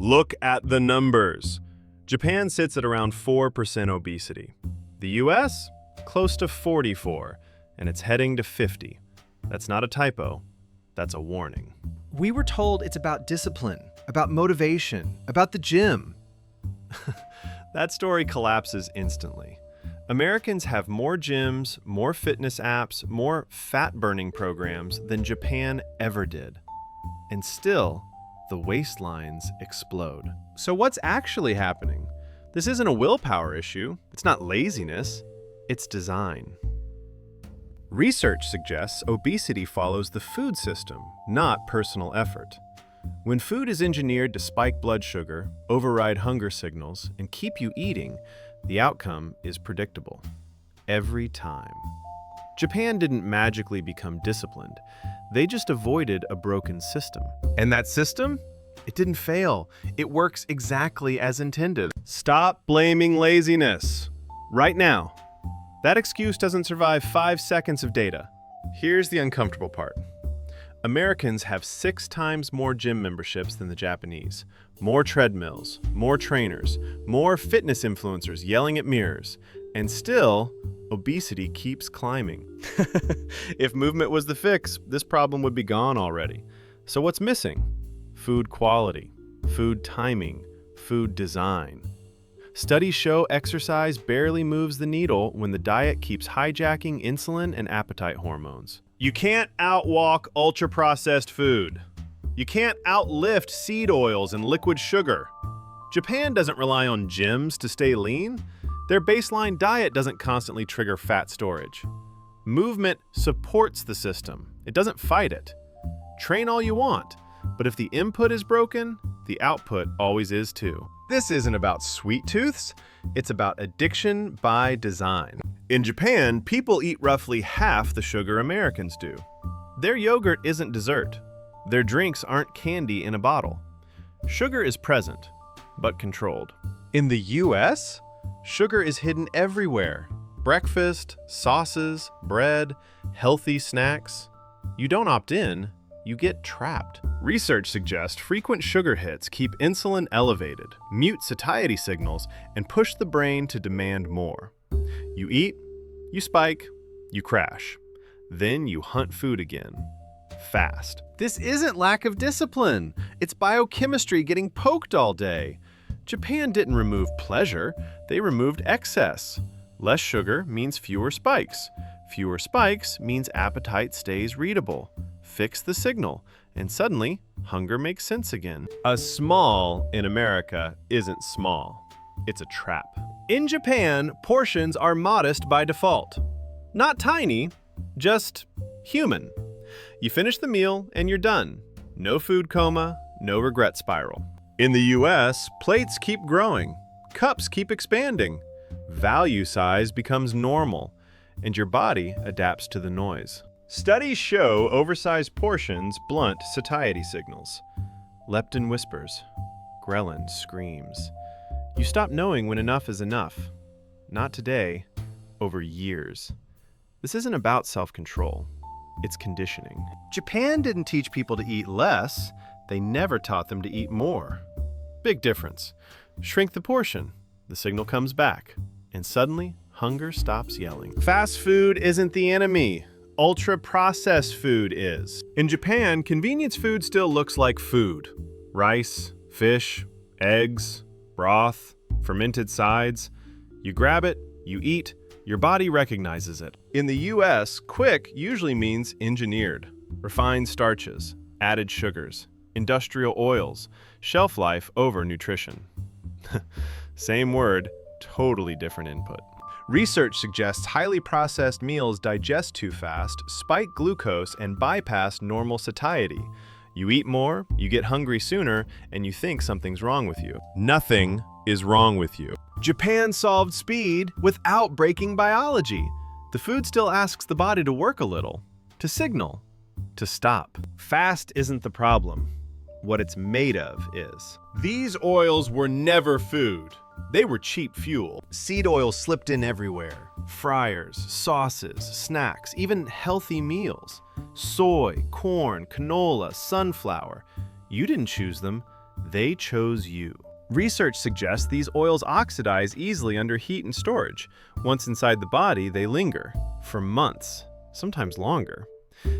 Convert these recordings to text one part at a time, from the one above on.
Look at the numbers. Japan sits at around 4% obesity. The US? Close to 44, and it's heading to 50. That's not a typo, that's a warning. We were told it's about discipline, about motivation, about the gym. That story collapses instantly. Americans have more gyms, more fitness apps, more fat-burning programs than Japan ever did. And still, the waistlines explode. So what's actually happening? This isn't a willpower issue. It's not laziness. It's design. Research suggests obesity follows the food system, not personal effort. When food is engineered to spike blood sugar, override hunger signals, and keep you eating, the outcome is predictable. Every time. Japan didn't magically become disciplined. They just avoided a broken system. And that system? It didn't fail. It works exactly as intended. Stop blaming laziness. Right now. That excuse doesn't survive 5 seconds of data. Here's the uncomfortable part. Americans have 6 times more gym memberships than the Japanese. More treadmills, more trainers, more fitness influencers yelling at mirrors. And still, obesity keeps climbing. If movement was the fix, this problem would be gone already. So what's missing? Food quality, food timing, food design. Studies show exercise barely moves the needle when the diet keeps hijacking insulin and appetite hormones. You can't outwalk ultra-processed food. You can't outlift seed oils and liquid sugar. Japan doesn't rely on gyms to stay lean. Their baseline diet doesn't constantly trigger fat storage. Movement supports the system. It doesn't fight it. Train all you want, but if the input is broken, the output always is too. This isn't about sweet tooths, it's about addiction by design. In Japan, people eat roughly half the sugar Americans do. Their yogurt isn't dessert. Their drinks aren't candy in a bottle. Sugar is present, but controlled. In the US, sugar is hidden everywhere. Breakfast, sauces, bread, healthy snacks. You don't opt in, you get trapped. Research suggests frequent sugar hits keep insulin elevated, mute satiety signals, and push the brain to demand more. You eat, you spike, you crash. Then you hunt food again. Fast. This isn't lack of discipline. It's biochemistry getting poked all day. Japan didn't remove pleasure, they removed excess. Less sugar means fewer spikes. Fewer spikes means appetite stays readable. Fix the signal, and suddenly, hunger makes sense again. A small in America isn't small. It's a trap. In Japan, portions are modest by default. Not tiny, just human. You finish the meal and you're done. No food coma, no regret spiral. In the US, plates keep growing. Cups keep expanding. Value size becomes normal, and your body adapts to the noise. Studies show oversized portions blunt satiety signals. Leptin whispers. Ghrelin screams. You stop knowing when enough is enough. Not today, over years. This isn't about self-control. It's conditioning. Japan didn't teach people to eat less. They never taught them to eat more. Big difference. Shrink the portion. The signal comes back. And suddenly, hunger stops yelling. Fast food isn't the enemy. Ultra-processed food is. In Japan, convenience food still looks like food. Rice, fish, eggs, broth, fermented sides. You grab it, you eat, your body recognizes it. In the US, quick usually means engineered. Refined starches, added sugars, industrial oils, shelf life over nutrition. Same word, totally different input. Research suggests highly processed meals digest too fast, spike glucose, and bypass normal satiety. You eat more, you get hungry sooner, and you think something's wrong with you. Nothing is wrong with you. Japan solved speed without breaking biology. The food still asks the body to work a little, to signal, to stop. Fast isn't the problem. What it's made of is. These oils were never food. They were cheap fuel. Seed oil slipped in everywhere. Fryers, sauces, snacks, even healthy meals. Soy, corn, canola, sunflower. You didn't choose them. They chose you. Research suggests these oils oxidize easily under heat and storage. Once inside the body, they linger for months, sometimes longer.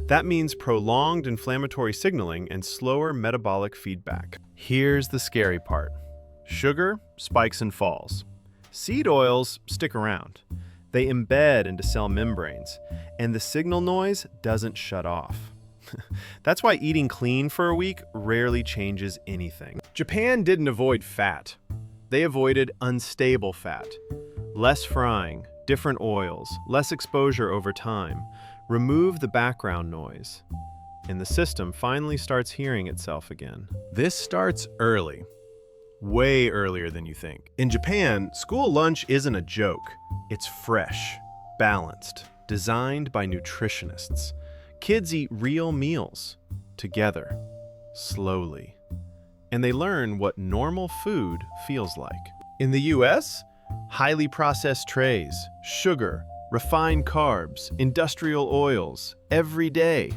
That means prolonged inflammatory signaling and slower metabolic feedback. Here's the scary part. Sugar spikes and falls. Seed oils stick around. They embed into cell membranes, and the signal noise doesn't shut off. That's why eating clean for a week rarely changes anything. Japan didn't avoid fat. They avoided unstable fat. Less frying, different oils, less exposure over time. Remove the background noise, and the system finally starts hearing itself again. This starts early. Way earlier than you think. In Japan, school lunch isn't a joke. It's fresh, balanced, designed by nutritionists. Kids eat real meals, together, slowly. And they learn what normal food feels like. In the US, highly processed trays, sugar, refined carbs, industrial oils, every day.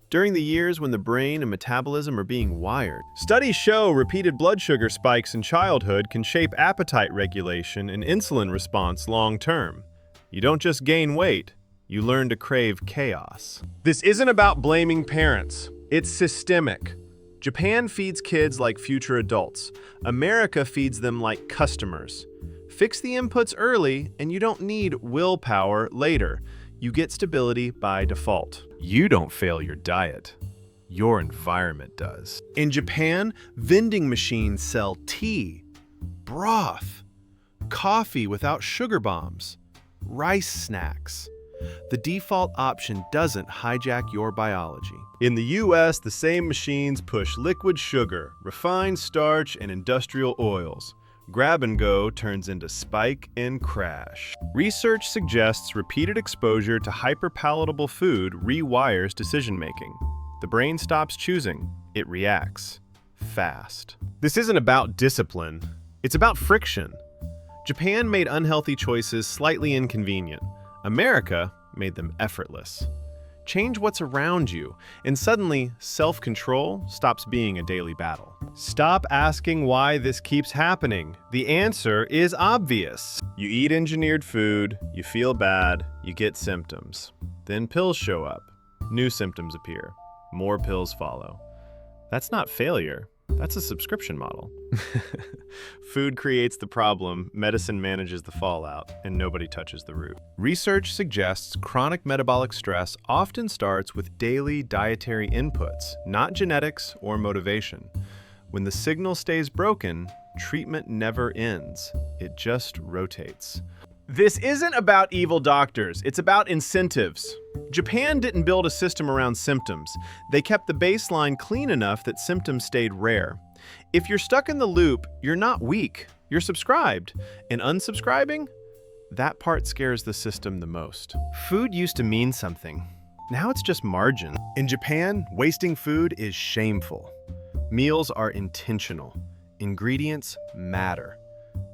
During the years when the brain and metabolism are being wired. Studies show repeated blood sugar spikes in childhood can shape appetite regulation and insulin response long term. You don't just gain weight, you learn to crave chaos. This isn't about blaming parents. It's systemic. Japan feeds kids like future adults. America feeds them like customers. Fix the inputs early, and you don't need willpower later. You get stability by default. You don't fail your diet. Your environment does. In Japan, vending machines sell tea, broth, coffee without sugar bombs, rice snacks. The default option doesn't hijack your biology. In the US, the same machines push liquid sugar, refined starch, and industrial oils. Grab and go turns into spike and crash. Research suggests repeated exposure to hyperpalatable food rewires decision-making. The brain stops choosing, it reacts. Fast. This isn't about discipline, it's about friction. Japan made unhealthy choices slightly inconvenient. America made them effortless. Change what's around you, and suddenly, self-control stops being a daily battle. Stop asking why this keeps happening. The answer is obvious. You eat engineered food, you feel bad, you get symptoms. Then pills show up. New symptoms appear. More pills follow. That's not failure. That's a subscription model. Food creates the problem, medicine manages the fallout, and nobody touches the root. Research suggests chronic metabolic stress often starts with daily dietary inputs, not genetics or motivation. When the signal stays broken, treatment never ends. It just rotates. This isn't about evil doctors, it's about incentives. Japan didn't build a system around symptoms. They kept the baseline clean enough that symptoms stayed rare. If you're stuck in the loop, you're not weak, you're subscribed. And unsubscribing? That part scares the system the most. Food used to mean something. Now it's just margin. In Japan, wasting food is shameful. Meals are intentional. Ingredients matter.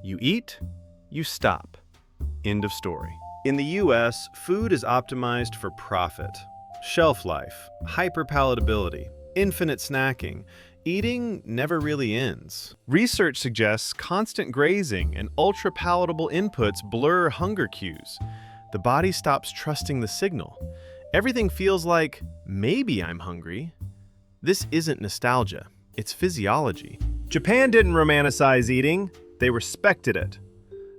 You eat, you stop. End of story. In the US, food is optimized for profit, shelf life, hyperpalatability, infinite snacking. Eating never really ends. Research suggests constant grazing and ultra-palatable inputs blur hunger cues. The body stops trusting the signal. Everything feels like, maybe I'm hungry. This isn't nostalgia, it's physiology. Japan didn't romanticize eating, they respected it.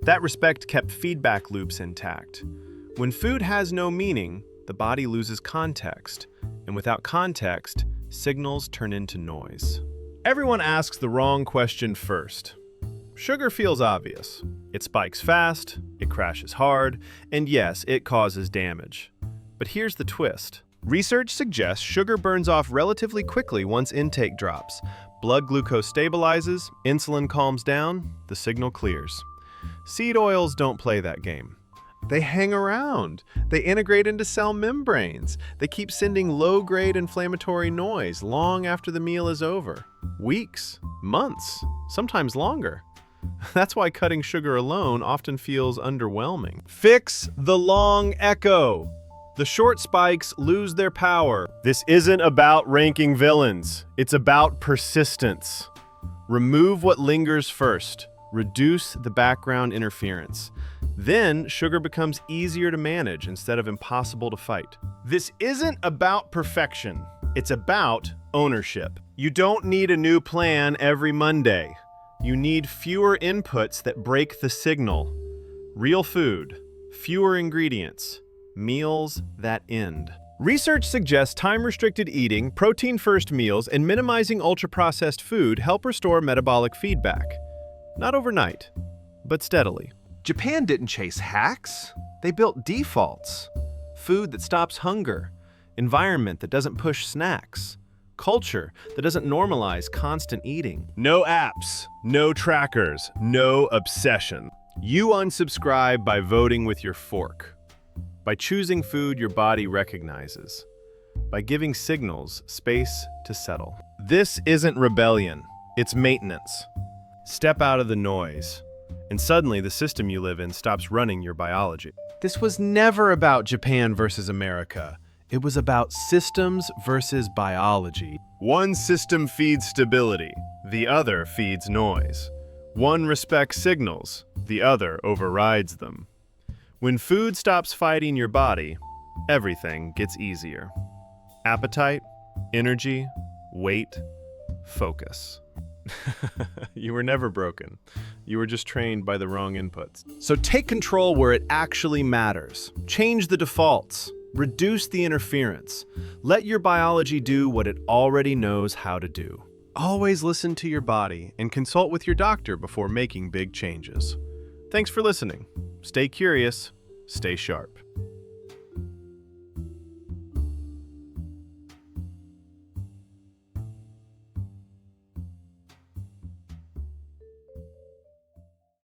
That respect kept feedback loops intact. When food has no meaning, the body loses context. And without context, signals turn into noise. Everyone asks the wrong question first. Sugar feels obvious. It spikes fast, it crashes hard, and yes, it causes damage. But here's the twist. Research suggests sugar burns off relatively quickly once intake drops. Blood glucose stabilizes, insulin calms down, the signal clears. Seed oils don't play that game. They hang around. They integrate into cell membranes. They keep sending low-grade inflammatory noise long after the meal is over. Weeks, months, sometimes longer. That's why cutting sugar alone often feels underwhelming. Fix the long echo. The short spikes lose their power. This isn't about ranking villains. It's about persistence. Remove what lingers first. Reduce the background interference. Then sugar becomes easier to manage instead of impossible to fight. This isn't about perfection. It's about ownership. You don't need a new plan every Monday. You need fewer inputs that break the signal. Real food, fewer ingredients, meals that end. Research suggests time-restricted eating, protein-first meals, and minimizing ultra-processed food help restore metabolic feedback. Not overnight, but steadily. Japan didn't chase hacks. They built defaults. Food that stops hunger, environment that doesn't push snacks, culture that doesn't normalize constant eating. No apps, no trackers, no obsession. You unsubscribe by voting with your fork, by choosing food your body recognizes, by giving signals space to settle. This isn't rebellion, it's maintenance. Step out of the noise, and suddenly the system you live in stops running your biology. This was never about Japan versus America. It was about systems versus biology. One system feeds stability, the other feeds noise. One respects signals, the other overrides them. When food stops fighting your body, everything gets easier. Appetite, energy, weight, focus. You were never broken. You were just trained by the wrong inputs. So take control where it actually matters. Change the defaults. Reduce the interference. Let your biology do what it already knows how to do. Always listen to your body and consult with your doctor before making big changes. Thanks for listening. Stay curious, stay sharp.